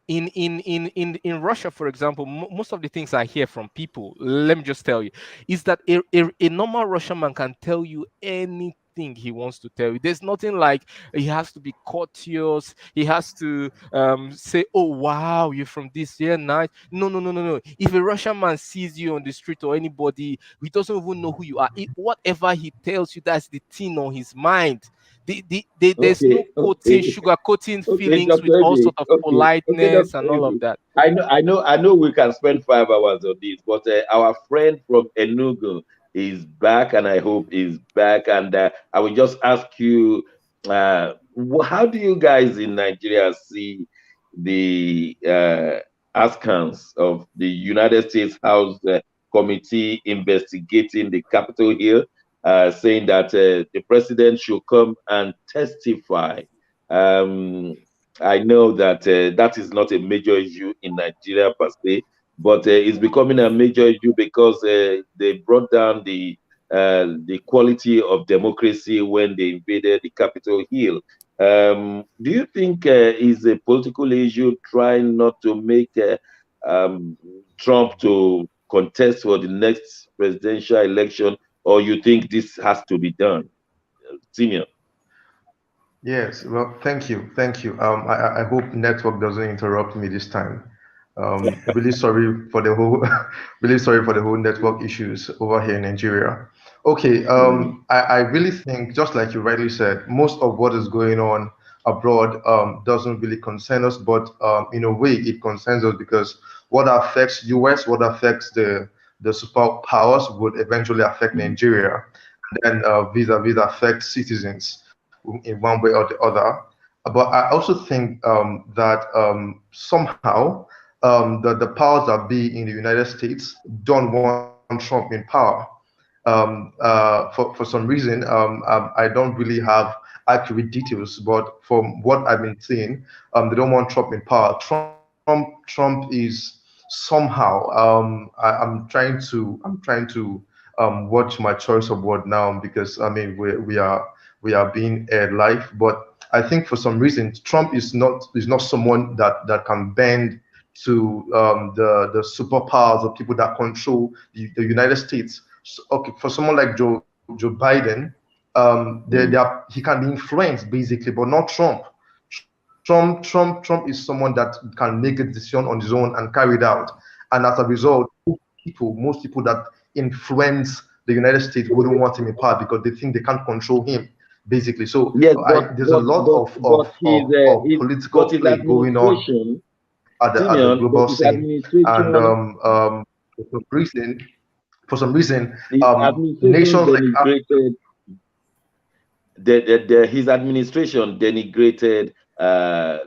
in Russia, for example, most of the things I hear from people, let me just tell you, is that a normal Russian man can tell you anything he wants to tell you. There's nothing like he has to be courteous. He has to say, "Oh wow, you're from this year, nice." No, no, no, no, no. If a Russian man sees you on the street or anybody, he doesn't even know who you are. Whatever he tells you, that's the thing on his mind. There's no coating, sugar coating Okay, feelings with Dr. all Ebe. sort of Okay, politeness Dr. and all of Ebe. that. I know. We can spend 5 hours on this, but our friend from Enugu is back, and I hope is back. And I will just ask you, how do you guys in Nigeria see the askance of the United States House Committee investigating the Capitol Hill, saying that the president should come and testify? Um, I know that that is not a major issue in Nigeria per se, but it's becoming a major issue because they brought down the quality of democracy when they invaded the Capitol Hill. Do you think is a political issue trying not to make um, Trump to contest for the next presidential election, or you think this has to be done, Senior? Yes, well, thank you. I hope network doesn't interrupt me this time. Really sorry for the whole, really sorry for the whole network issues over here in Nigeria. Okay, I really think, just like you rightly said, most of what is going on abroad doesn't really concern us, but in a way it concerns us because what affects US, what affects the superpowers would eventually affect Nigeria, and then vis-a-vis affect citizens in one way or the other. But I also think that somehow the powers that be in the United States don't want Trump in power. For some reason, I don't really have accurate details, but from what I've been seeing, they don't want Trump in power. Trump is somehow. I'm trying to watch my choice of word now because I mean we are being aired live, but I think for some reason Trump is not someone that can bend to the superpowers of people that control the United States. So, okay, for someone like Joe Biden, he can be influenced basically, but not Trump. Trump is someone that can make a decision on his own and carry it out. And as a result, most people that influence the United States wouldn't want him in power because they think they can't control him, basically. So Yes, there's a lot of political his play going on administration, at the but global his scene. And administration, for some reason, his administration nations like denigrated his administration denigrated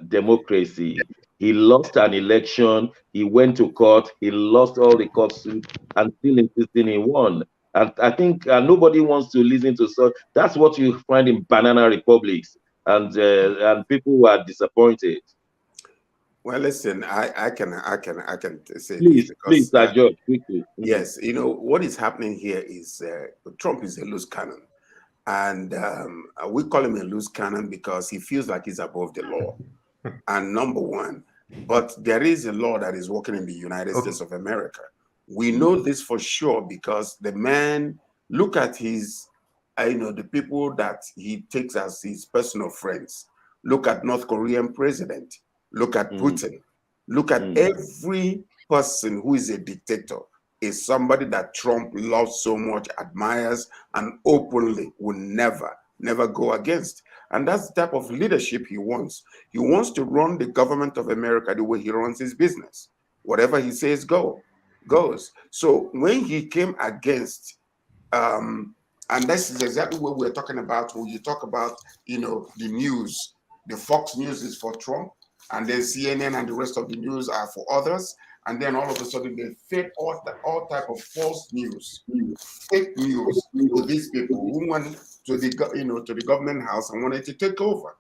democracy. He lost an election. He went to court. He lost all the court suits, and still insisting he won. And I think nobody wants to listen to such. That's what you find in banana republics, and people who are disappointed. Well, listen, I can say Please, this because Sir George, quickly. yes, you know what is happening here is Trump is a loose cannon, and we call him a loose cannon because he feels like he's above the law. And number one, but there is a law that is working in the United States of America. We know this for sure because the man, look at his, the people that he takes as his personal friends. Look at North Korean president. Look at Putin. Look at every person who is a dictator is somebody that Trump loves so much, admires, and openly will never go against. And that's the type of leadership he wants. He wants to run the government of America the way he runs his business. Whatever he says goes. So when he came against, and this is exactly what we're talking about when you talk about, the news, the Fox News is for Trump, and then CNN and the rest of the news are for others. And then all of a sudden they fed all type of false news, fake news to these people who went to the government house and wanted to take over.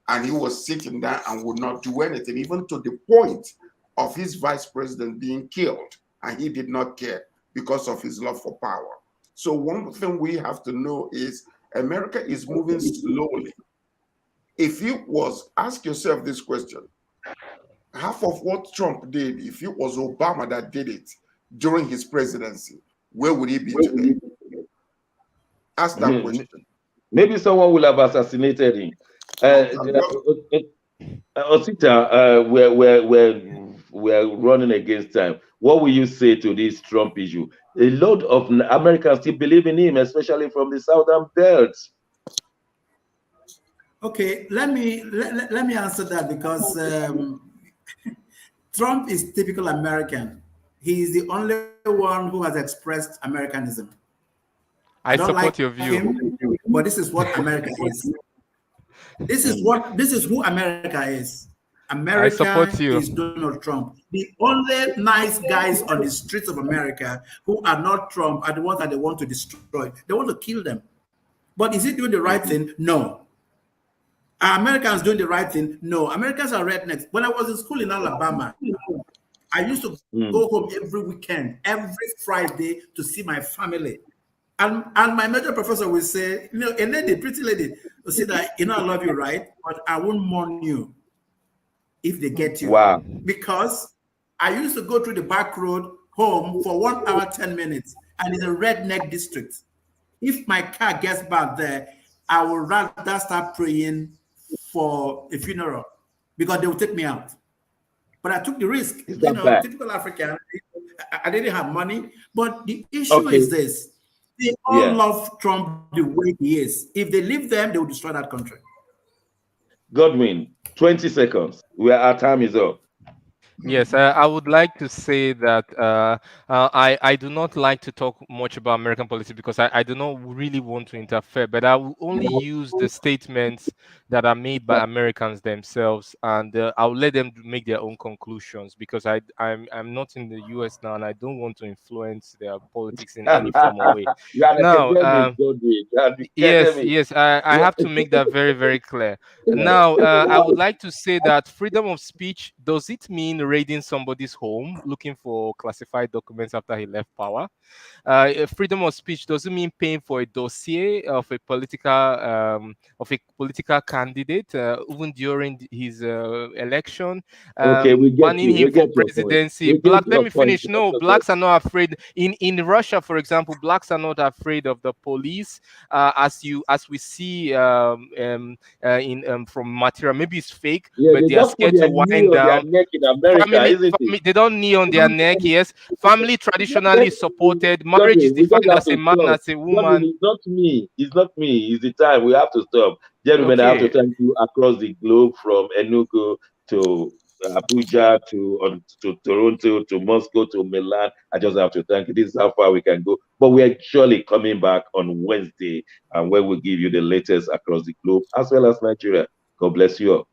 And he was sitting there and would not do anything, even to the point of his vice president being killed. And he did not care because of his love for power. So one thing we have to know is America is moving slowly. If ask yourself this question, half of what Trump did, if it was Obama that did it during his presidency, where would he be today? Ask that question. Maybe someone will have assassinated him. Osita, we're running against time. What will you say to this Trump issue? A lot of Americans still believe in him, especially from the southern belt. Okay, let me answer that because Trump is typical American. He is the only one who has expressed Americanism. I support your view. Him, but this is what America is. This is who America is. America is Donald Trump. The only nice guys on the streets of America who are not Trump are the ones that they want to destroy. They want to kill them. But is he doing the right thing? No. Are Americans doing the right thing? No. Americans are rednecks. When I was in school in Alabama, I used to go home every weekend, every Friday to see my family. And my major professor would say, a lady, pretty lady, will say that, I love you, right? But I won't mourn you if they get you. Wow. Because I used to go through the back road home for 1 hour, 10 minutes, and it's a redneck district. If my car gets back there, I would rather start praying for a funeral because they will take me out. But I took the risk. Typical African. I didn't have money. But the issue is this. They all love Trump the way he is. If they leave them, they will destroy that country. Godwin, 20 seconds. Our time is up. Yes, I would like to say that I do not like to talk much about American politics because I do not really want to interfere, but I will only use the statements that are made by Americans themselves, and I'll let them make their own conclusions because I'm not in the US now and I don't want to influence their politics in any form or way. Now, yes, I have to make that very, very clear. Now, I would like to say that freedom of speech, does it mean raiding somebody's home looking for classified documents after he left power. Freedom of speech doesn't mean paying for a dossier of a political candidate, even during his election. Okay, we get Banning you. him We from get your point. presidency. We get Let your me point. finish. No, blacks are not afraid. In Russia, for example, blacks are not afraid of the police, as we see from material. Maybe it's fake, Yeah, but they they are just put scared their to knee wind on their down. neck in America, isn't it? They don't knee on their neck. Yes, family traditionally supported. Marriage is Godwin, we just defined have as a to man, stop. as a Godwin, woman. it's not me. It's not me. It's the time. We have to stop. Gentlemen, I have to Okay. thank you across the globe from Enugu to Abuja to Toronto to Moscow to Milan. I just have to thank you. This is how far we can go. But we are surely coming back on Wednesday, and where we'll give you the latest across the globe as well as Nigeria. God bless you all.